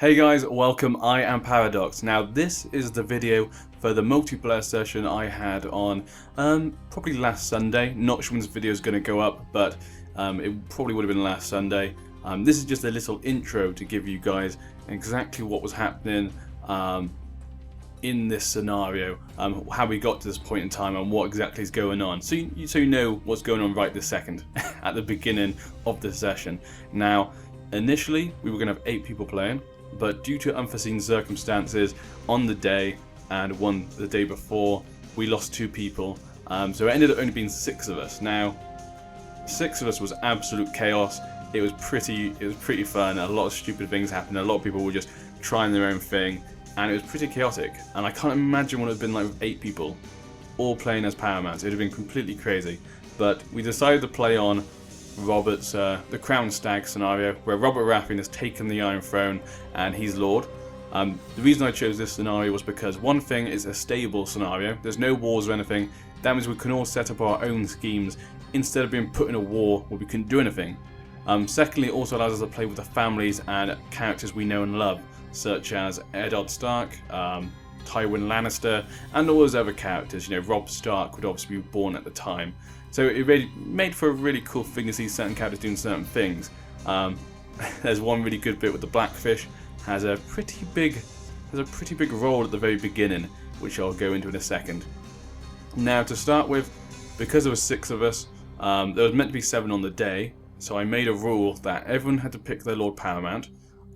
Hey guys, welcome. I am Paradox. Now this is the video for the multiplayer session I had on probably last Sunday. Not sure when this video is going to go up, but it probably would have been last Sunday. This is just a little intro to give you guys exactly what was happening in this scenario, how we got to this point in time and what exactly is going on. So you know what's going on right this second at the beginning of the session. Now initially we were going to have 8 people playing, but due to unforeseen circumstances on the day and one the day before, we lost 2 people. So it ended up only being 6 of us. Now 6 of us was absolute chaos. It was pretty fun. A lot of stupid things happened. A lot of people were just trying their own thing, and it was pretty chaotic. And I can't imagine what it would have been like with 8 people all playing as Paramount. It would have been completely crazy. But we decided to play on Robert's the Crown Stag scenario, where Robert Baratheon has taken the Iron Throne and he's Lord. The reason I chose this scenario was because one thing, is a stable scenario. There's no wars or anything. That means we can all set up our own schemes instead of being put in a war where we couldn't do anything. Secondly, it also allows us to play with the families and characters we know and love, such as Arya Stark, Tywin Lannister, and all those other characters. You know, Robb Stark would obviously be born at the time. So it really made for a really cool thing to see certain characters doing certain things. There's one really good bit with the Blackfish, has a pretty big role at the very beginning, which I'll go into in a second. Now to start with, because there were 6 of us, there was meant to be 7 on the day, so I made a rule that everyone had to pick their Lord Paramount.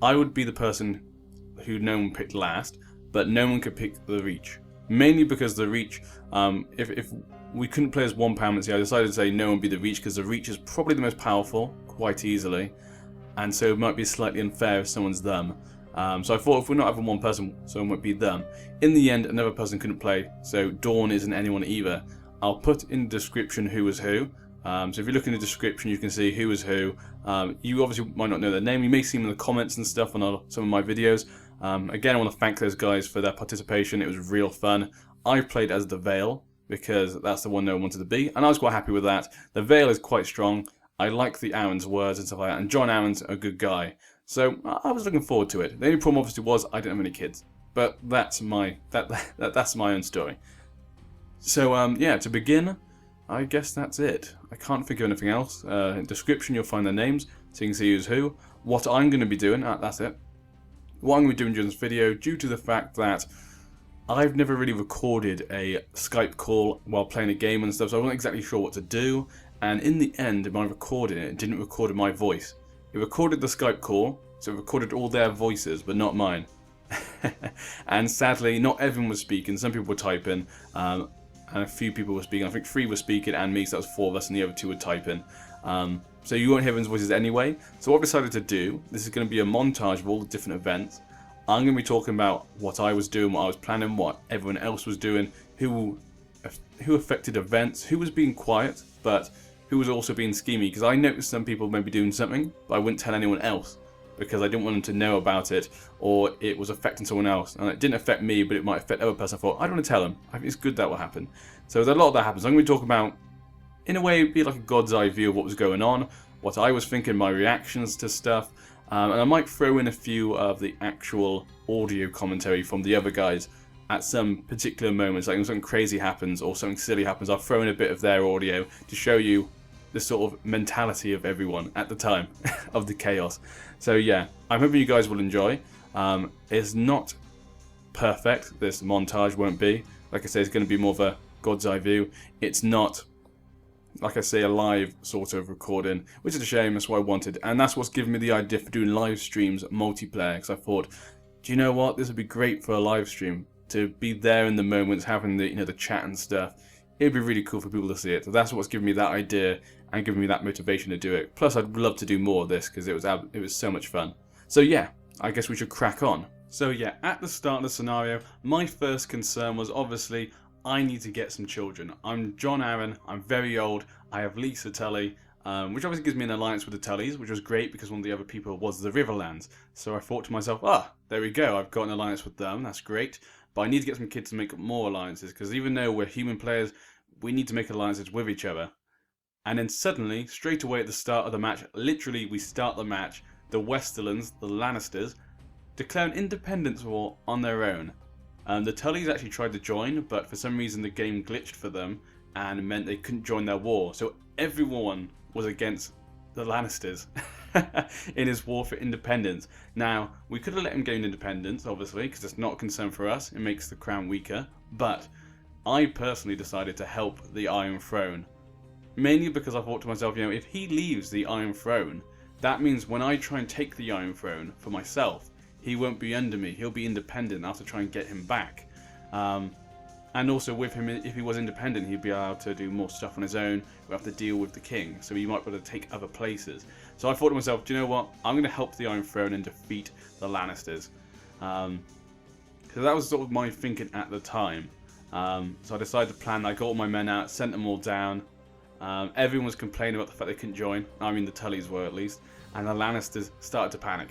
I would be the person who no one picked last, but no one could pick the Reach. Mainly because the Reach, if we couldn't play as one Paramount, so I decided to say no one be the Reach, because the Reach is probably the most powerful, quite easily, and so it might be slightly unfair if someone's them. So I thought if we're not having one person, someone might be them. In the end, another person couldn't play, so Dawn isn't anyone either. I'll put in the description who was who. So if you look in the description, you can see who is who. You obviously might not know their name. You may see them in the comments and stuff on some of my videos. Again, I want to thank those guys for their participation. It was real fun. I played as the Vale, because that's the one no one wanted to be, and I was quite happy with that. The Vale is quite strong. I like the Arryns words and stuff like that, and Jon Arryn's a good guy. So I was looking forward to it. The only problem obviously was I didn't have any kids. But that's my own story. So yeah, to begin, I guess that's it. I can't think of anything else. In the description you'll find their names, so you can see who's who. What I'm going to be doing, that's it. What I'm going to be doing during this video, due to the fact that I've never really recorded a Skype call while playing a game and stuff, so I wasn't exactly sure what to do. And in the end, when I recorded it, it didn't record my voice. It recorded the Skype call, so it recorded all their voices, but not mine. And sadly, not everyone was speaking. Some people were typing, and a few people were speaking. I think 3 were speaking and me, so that was 4 of us, and the other 2 were typing. So you won't hear everyone's voices anyway. So what I've decided to do, this is going to be a montage of all the different events. I'm going to be talking about what I was doing, what I was planning, what everyone else was doing, who affected events, who was being quiet, but who was also being schemy. Because I noticed some people may be doing something, but I wouldn't tell anyone else, because I didn't want them to know about it, or it was affecting someone else. And it didn't affect me, but it might affect the other person. I thought, I don't want to tell them. I think it's good that will happen. So there's a lot of that happens. I'm going to be talking about, in a way, be like a God's eye view of what was going on, what I was thinking, my reactions to stuff. And I might throw in a few of the actual audio commentary from the other guys at some particular moments, like when something crazy happens or something silly happens. I'll throw in a bit of their audio to show you the sort of mentality of everyone at the time of the chaos. So yeah, I'm hoping you guys will enjoy. It's not perfect, this montage won't be. Like I say, it's going to be more of a God's eye view. It's not, like I say, a live sort of recording, which is a shame. That's what I wanted, and that's what's given me the idea for doing live streams multiplayer, because I thought, do you know what, this would be great for a live stream, to be there in the moments, having the the chat and stuff. It'd be really cool for people to see it. So that's what's given me that idea and given me that motivation to do it. Plus I'd love to do more of this, because it was so much fun. So yeah, I guess we should crack on. So yeah, at the start of the scenario, my first concern was obviously I need to get some children. I'm Jon Arryn, I'm very old, I have Lisa Tully, which obviously gives me an alliance with the Tullys, which was great because one of the other people was the Riverlands. So I thought to myself, there we go, I've got an alliance with them, that's great. But I need to get some kids to make more alliances, because even though we're human players, we need to make alliances with each other. And then suddenly, straight away at the start of the match, literally we start the match, the Westerlands, the Lannisters, declare an independence war on their own. The Tullys actually tried to join, but for some reason the game glitched for them and meant they couldn't join their war. So everyone was against the Lannisters in his war for independence. Now, we could have let him gain independence, obviously, because it's not a concern for us. It makes the crown weaker. But I personally decided to help the Iron Throne. Mainly because I thought to myself, you know, if he leaves the Iron Throne, that means when I try and take the Iron Throne for myself, he won't be under me. He'll be independent. I'll have to try and get him back. And also with him, if he was independent, he'd be able to do more stuff on his own. We'd have to deal with the king, so he might be able to take other places. So I thought to myself, do you know what? I'm going to help the Iron Throne and defeat the Lannisters. Because that was sort of my thinking at the time. So I decided to plan. I got all my men out, sent them all down. Everyone was complaining about the fact they couldn't join. I mean, the Tullys were at least. And the Lannisters started to panic.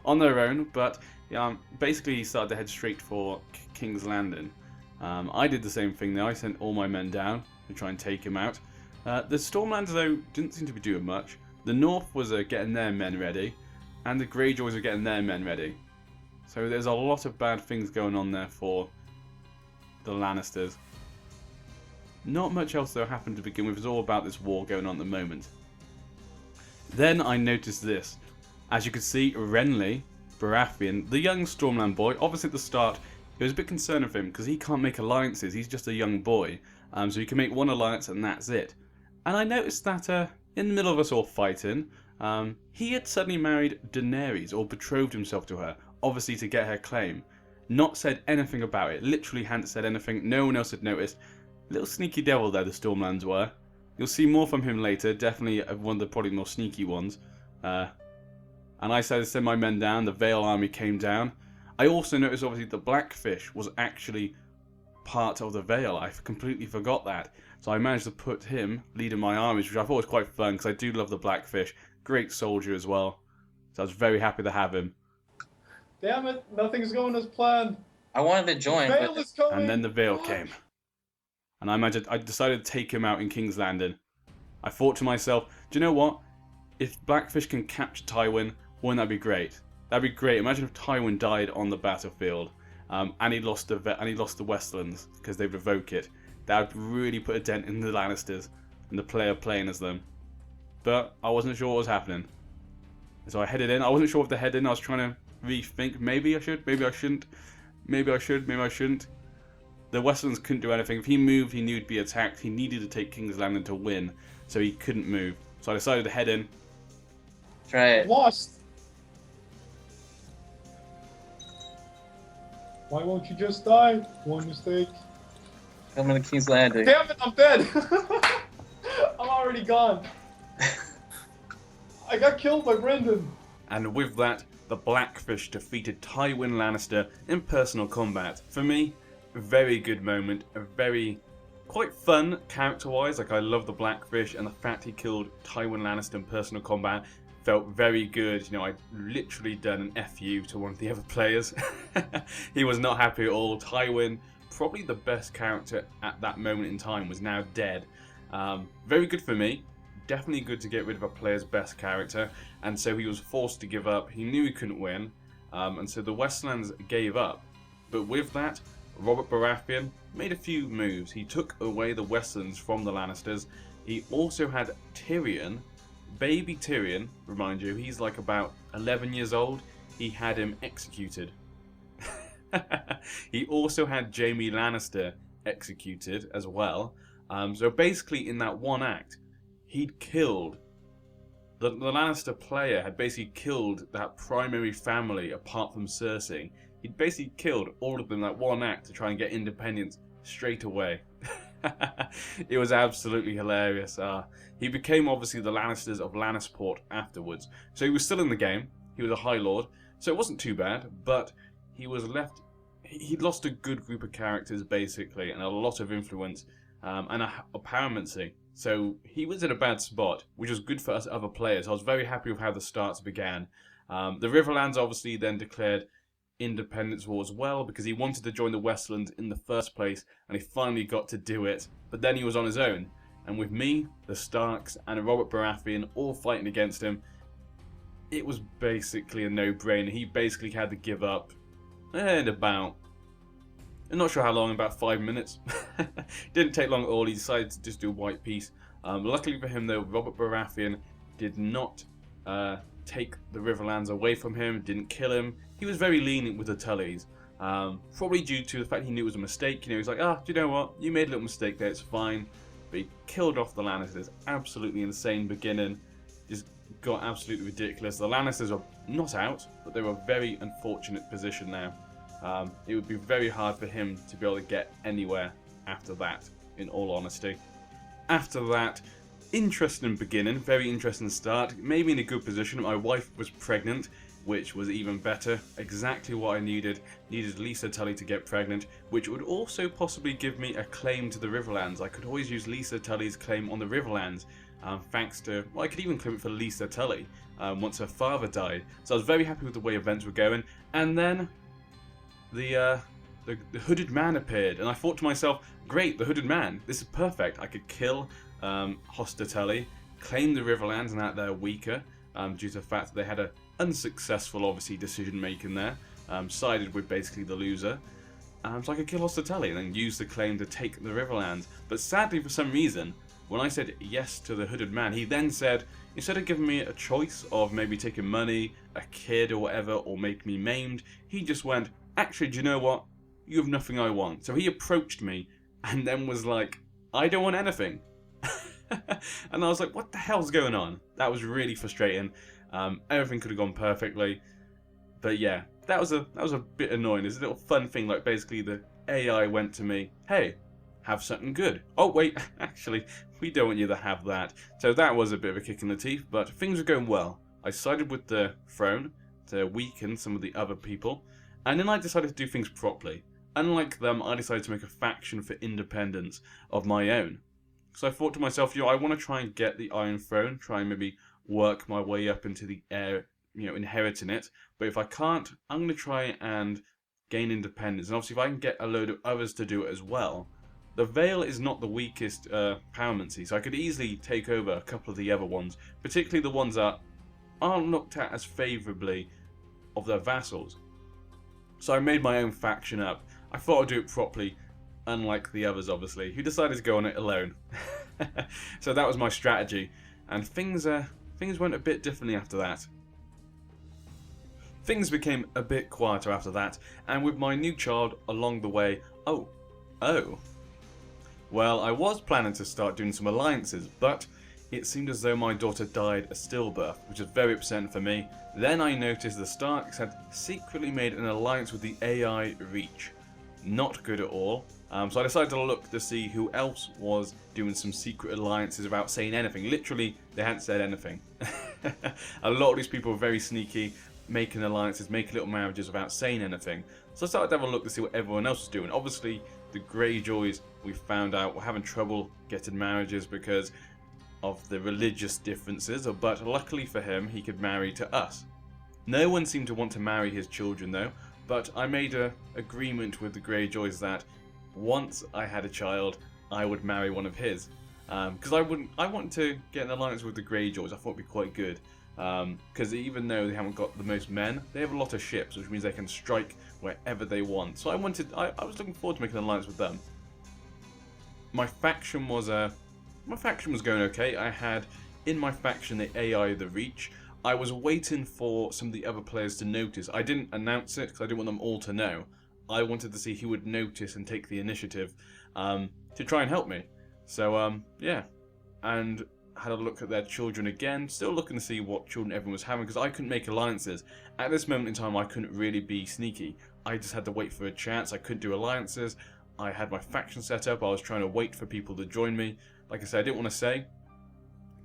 On their own, but basically he started to head straight for King's Landing. I did the same thing though. I sent all my men down to try and take him out. The Stormlands though didn't seem to be doing much. The North was getting their men ready, and the Greyjoys were getting their men ready. So there's a lot of bad things going on there for the Lannisters. Not much else though happened to begin with. It's all about this war going on at the moment. Then I noticed this. As you can see, Renly, Baratheon, the young Stormland boy, obviously at the start, it was a bit concerned of him because he can't make alliances. He's just a young boy. So he can make one alliance and that's it. And I noticed that in the middle of us all fighting, he had suddenly married Daenerys, or betrothed himself to her, obviously to get her claim. Not said anything about it. Literally hadn't said anything. No one else had noticed. Little sneaky devil there, the Stormlands were. You'll see more from him later. Definitely one of the probably more sneaky ones. And I decided to send my men down. The Vale army came down. I also noticed, obviously, the Blackfish was actually part of the Vale. I completely forgot that. So I managed to put him leading my armies, which I thought was quite fun, because I do love the Blackfish. Great soldier as well. So I was very happy to have him. Damn it, nothing's going as planned. I wanted to join, The Vale is coming. And then the Vale came. And I decided to take him out in King's Landing. I thought to myself, do you know what? If Blackfish can capture Tywin, wouldn't that be great? That'd be great. Imagine if Tywin died on the battlefield, and he lost the Westerlands because they revoke it. That would really put a dent in the Lannisters and the player playing as them. But I wasn't sure what was happening, so I headed in. I wasn't sure if to head in. I was trying to rethink. Maybe I should. Maybe I shouldn't. Maybe I should. Maybe I shouldn't. The Westerlands couldn't do anything. If he moved, he knew he'd be attacked. He needed to take King's Landing to win, so he couldn't move. So I decided to head in. Try it. Lost. Why won't you just die? One mistake. Coming to King's Landing. Damn it, I'm dead. I'm already gone. I got killed by Brendan. And with that, the Blackfish defeated Tywin Lannister in personal combat. For me, a very good moment, a very quite fun character-wise. Like, I love the Blackfish, and the fact he killed Tywin Lannister in personal combat felt very good. You know, I'd literally done an FU to one of the other players. He was not happy at all. Tywin, probably the best character at that moment in time, was now dead. Very good for me. Definitely good to get rid of a player's best character, and so he was forced to give up. He knew he couldn't win, and so the Westerlands gave up. But with that, Robert Baratheon made a few moves. He took away the Westerlands from the Lannisters. He also had Tyrion, baby Tyrion, remind you, he's like about 11 years old. He had him executed. He also had Jaime Lannister executed as well. So basically in that one act, he'd killed, the Lannister player had basically killed that primary family apart from Cersei. He'd basically killed all of them in that one act to try and get independence straight away. It was absolutely hilarious. He became obviously the Lannisters of Lannisport afterwards. So he was still in the game. He was a High Lord. So it wasn't too bad, but he was left, he'd lost a good group of characters basically, and a lot of influence, and a paramountcy. So he was in a bad spot, which was good for us other players. I was very happy with how the starts began. The Riverlands obviously then declared independence war as well, because he wanted to join the Westerlands in the first place, and he finally got to do it. But then he was on his own, and with me, the Starks, and Robert Baratheon all fighting against him, it was basically a no-brainer. He basically had to give up in about, I'm not sure how long, about 5 minutes. Didn't take long at all. He decided to just do a white piece. Luckily for him, though, Robert Baratheon did not take the Riverlands away from him, didn't kill him. He was very lenient with the Tullys. Probably due to the fact he knew it was a mistake. You know, he's like, do you know what? You made a little mistake there, it's fine. But he killed off the Lannisters. Absolutely insane beginning. Just got absolutely ridiculous. The Lannisters are not out, but they're a very unfortunate position now. It would be very hard for him to be able to get anywhere after that, in all honesty. After that, interesting beginning, very interesting start. Maybe in a good position. My wife was pregnant, which was even better. Exactly what I needed. Needed Lisa Tully to get pregnant, which would also possibly give me a claim to the Riverlands. I could always use Lisa Tully's claim on the Riverlands, thanks to, well, I could even claim it for Lisa Tully once her father died. So I was very happy with the way events were going. And then the hooded man appeared, and I thought to myself, great, the hooded man, this is perfect. I could kill Hoster Tully, claim the Riverlands, and that they're weaker due to the fact that they had a unsuccessful, obviously, decision making there, sided with basically the loser. So I could kill Hoster Tully and then use the claim to take the Riverlands. But sadly, for some reason, when I said yes to the hooded man, he then said, instead of giving me a choice of maybe taking money, a kid or whatever, or make me maimed, he just went, actually, do you know what? You have nothing I want. So he approached me and then was like, I don't want anything. And I was like, what the hell's going on? That was really frustrating. Everything could have gone perfectly. But yeah, that was a bit annoying. It's a little fun thing, like basically the AI went to me, hey, have something good. Oh wait, actually, we don't want you to have that. So that was a bit of a kick in the teeth, but things were going well. I sided with the throne to weaken some of the other people, and then I decided to do things properly. Unlike them, I decided to make a faction for independence of my own. So I thought to myself, I want to try and get the Iron Throne, try and maybe work my way up into the heir, inheriting it. But if I can't, I'm going to try and gain independence. And obviously if I can get a load of others to do it as well. The Vale is not the weakest paramountcy, so I could easily take over a couple of the other ones, particularly the ones that aren't looked at as favourably of their vassals. So I made my own faction up. I thought I'd do it properly, unlike the others, obviously, who decided to go on it alone. So that was my strategy, and things went a bit differently after that. Things became a bit quieter after that, and with my new child along the way, oh. Well, I was planning to start doing some alliances, but it seemed as though my daughter died a stillbirth, which was very upsetting for me. Then I noticed the Starks had secretly made an alliance with the AI Reach. Not good at all. So I decided to look to see who else was doing some secret alliances without saying anything. Literally, they hadn't said anything. A lot of these people were very sneaky, making alliances, making little marriages without saying anything. So I started to have a look to see what everyone else was doing. Obviously, the Greyjoys, we found out, were having trouble getting marriages because of the religious differences, but luckily for him, he could marry to us. No one seemed to want to marry his children though, but I made an agreement with the Greyjoys that once I had a child, I would marry one of his. Because I want to get an alliance with the Greyjoys. I thought it'd be quite good. Because even though they haven't got the most men, they have a lot of ships, which means they can strike wherever they want. So I was looking forward to making an alliance with them. My faction was going okay. I had in my faction the AI the Reach. I was waiting for some of the other players to notice. I didn't announce it because I didn't want them all to know. I wanted to see who would notice and take the initiative to try and help me. So yeah, and had a look at their children again, still looking to see what children everyone was having because I couldn't make alliances. At this moment in time I couldn't really be sneaky. I just had to wait for a chance. I couldn't do alliances. I had my faction set up. I was trying to wait for people to join me. Like I said, I didn't want to say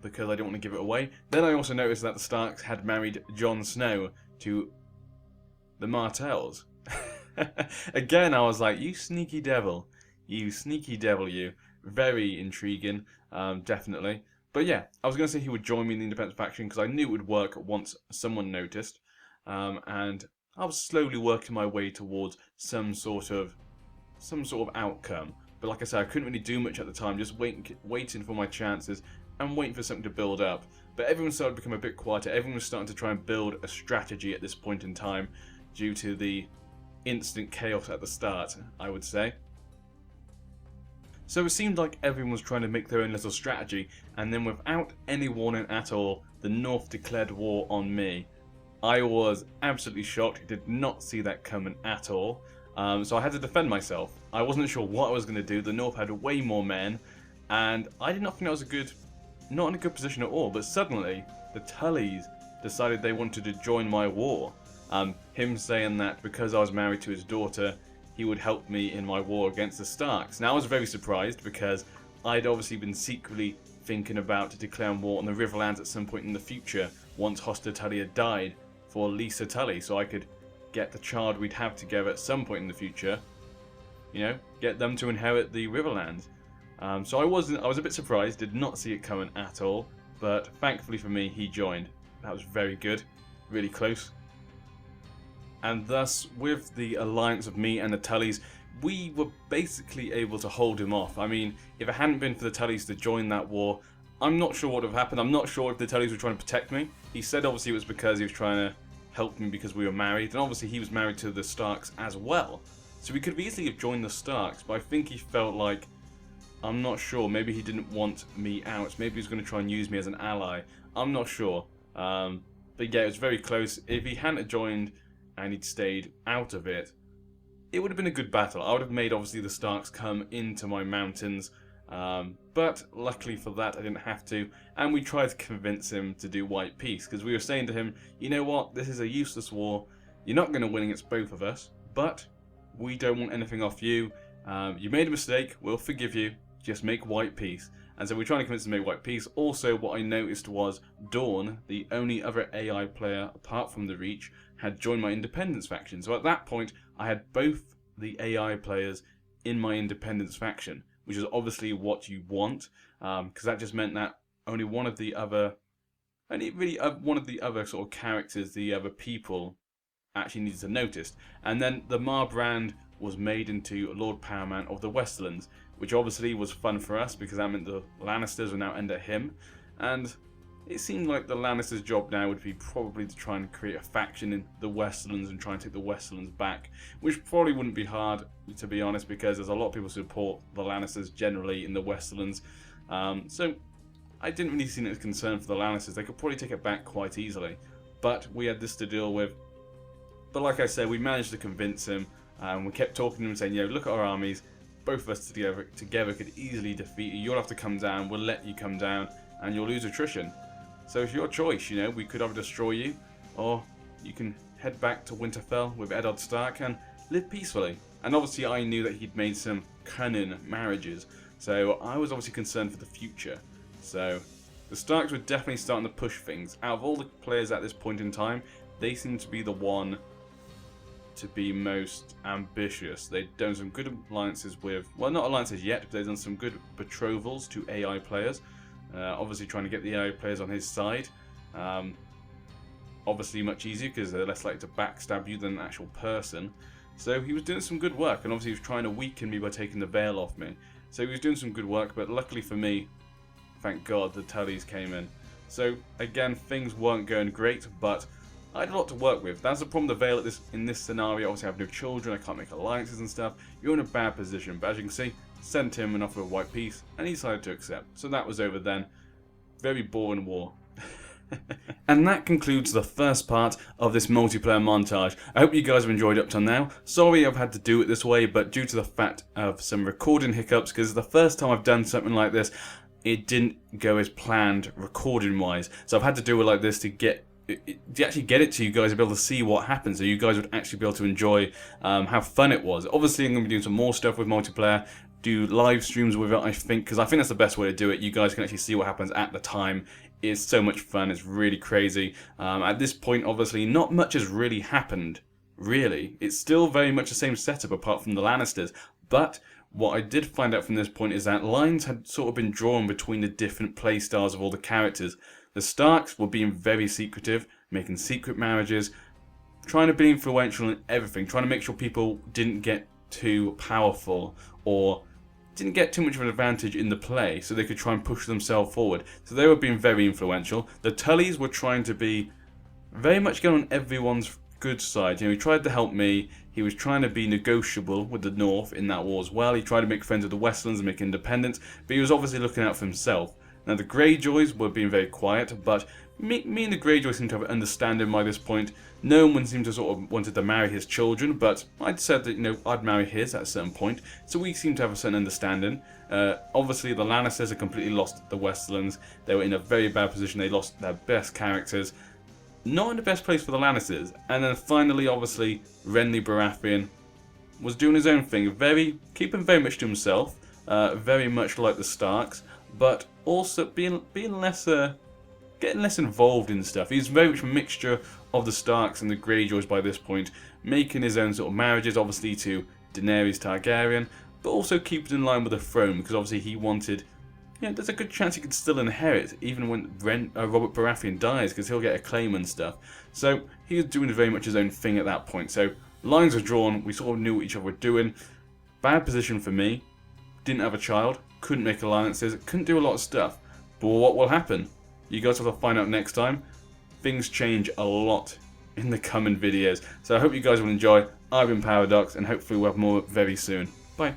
because I didn't want to give it away. Then I also noticed that the Starks had married Jon Snow to the Martells. Again, I was like, you sneaky devil. You sneaky devil, you. Very intriguing, definitely. But yeah, I was going to say he would join me in the independent faction because I knew it would work once someone noticed. And I was slowly working my way towards some sort of outcome. But like I said, I couldn't really do much at the time, just waiting for my chances, and waiting for something to build up. But everyone started to become a bit quieter. Everyone was starting to try and build a strategy at this point in time due to the instant chaos at the start, I would say. So it seemed like everyone was trying to make their own little strategy, and then without any warning at all, the North declared war on me. I was absolutely shocked, did not see that coming at all, so I had to defend myself. I wasn't sure what I was going to do. The North had way more men, and I did not think I was not in a good position at all, but suddenly the Tullys decided they wanted to join my war. Him saying that because I was married to his daughter, he would help me in my war against the Starks. Now I was very surprised because I'd obviously been secretly thinking about declaring war on the Riverlands at some point in the future once Hoster Tully had died for Lisa Tully, so I could get the child we'd have together at some point in the future, you know, get them to inherit the Riverlands. So I was a bit surprised, did not see it coming at all, but thankfully for me he joined. That was very good, really close. And thus, with the alliance of me and the Tullys, we were basically able to hold him off. I mean, if it hadn't been for the Tullys to join that war, I'm not sure what would have happened. I'm not sure if the Tullys were trying to protect me. He said obviously it was because he was trying to help me because we were married, and obviously he was married to the Starks as well. So we could have easily have joined the Starks, but I think he felt like, I'm not sure, maybe he didn't want me out. Maybe he was going to try and use me as an ally. I'm not sure. But yeah, it was very close. If he hadn't joined and he'd stayed out of it, it would have been a good battle. I would have made, obviously, the Starks come into my mountains. But luckily for that, I didn't have to. And we tried to convince him to do white peace, because we were saying to him, you know what, this is a useless war. You're not going to win against both of us, but we don't want anything off you. You made a mistake, we'll forgive you. Just make white peace. And so we're trying to convince him to make white peace. Also, what I noticed was Dawn, the only other AI player apart from the Reach, had joined my Independence faction. So at that point, I had both the AI players in my Independence faction, which is obviously what you want, because that just meant that only one of the other sort of characters, the other people, actually needed to notice. And then the Bahr brand was made into Lord Paramount of the Westerlands, which obviously was fun for us because that meant the Lannisters were now under him. And it seemed like the Lannisters' job now would be probably to try and create a faction in the Westerlands and try and take the Westerlands back, which probably wouldn't be hard, to be honest, because there's a lot of people who support the Lannisters generally in the Westerlands. So I didn't really see any concern for the Lannisters. They could probably take it back quite easily. But we had this to deal with. But like I said, we managed to convince him. We kept talking to him, saying, you know, look at our armies. Both of us together could easily defeat you. You'll have to come down. We'll let you come down, and you'll lose attrition. So it's your choice, you know. We could either destroy you, or you can head back to Winterfell with Arya Stark and live peacefully. And obviously I knew that he'd made some cunning marriages, so I was obviously concerned for the future. So the Starks were definitely starting to push things. Out of all the players at this point in time, they seem to be the one to be most ambitious. They've done some good alliances with, well, not alliances yet, but they've done some good betrothals to AI players. Obviously trying to get the AI players on his side. Obviously much easier because they're less likely to backstab you than an actual person. So he was doing some good work, and obviously he was trying to weaken me by taking the veil off me. So he was doing some good work, but luckily for me, thank God, the Tullys came in. So again, things weren't going great, but I had a lot to work with. That's the problem with the veil in this scenario. Obviously I have no children, I can't make alliances and stuff. You're in a bad position, but as you can see, sent him an offer of white peace, and he decided to accept. So that was over then. Very boring war. And that concludes the first part of this multiplayer montage. I hope you guys have enjoyed up till now. Sorry I've had to do it this way, but due to the fact of some recording hiccups, because it's the first time I've done something like this, it didn't go as planned recording wise. So I've had to do it like this to actually get it to you guys, to be able to see what happens, so you guys would actually be able to enjoy how fun it was. Obviously I'm going to be doing some more stuff with multiplayer, do live streams with it, I think, because I think that's the best way to do it. You guys can actually see what happens at the time. It's so much fun, it's really crazy. At this point, obviously, not much has really happened, really. It's still very much the same setup apart from the Lannisters, but what I did find out from this point is that lines had sort of been drawn between the different playstyles of all the characters. The Starks were being very secretive, making secret marriages, trying to be influential in everything, trying to make sure people didn't get too powerful or didn't get too much of an advantage in the play, so they could try and push themselves forward. So they were being very influential. The Tullys were trying to be very much get on everyone's good side. You know, he tried to help me. He was trying to be negotiable with the North in that war as well. He tried to make friends with the Westerlands and make independence, but he was obviously looking out for himself. Now the Greyjoys were being very quiet, but me and the Greyjoys seemed to have an understanding by this point. No one seemed to sort of wanted to marry his children, but I'd said that, you know, I'd marry his at a certain point, so we seemed to have a certain understanding. Obviously the Lannisters had completely lost the Westerlands. They were in a very bad position. They lost their best characters. Not in the best place for the Lannisters. And then finally, obviously, Renly Baratheon was doing his own thing, keeping very much to himself, very much like the Starks, but also being less, getting less involved in stuff. He's very much a mixture of the Starks and the Greyjoys by this point, making his own sort of marriages, obviously to Daenerys Targaryen, but also keeping in line with the throne, because obviously he wanted. Yeah, there's a good chance he could still inherit even when Robert Baratheon dies, because he'll get a claim and stuff. So he was doing very much his own thing at that point. So lines were drawn, we sort of knew what each other were doing. Bad position for me. Didn't have a child, couldn't make alliances, couldn't do a lot of stuff. But what will happen? You guys have to find out next time. Things change a lot in the coming videos. So I hope you guys will enjoy. I've been Paradox, and hopefully we'll have more very soon. Bye.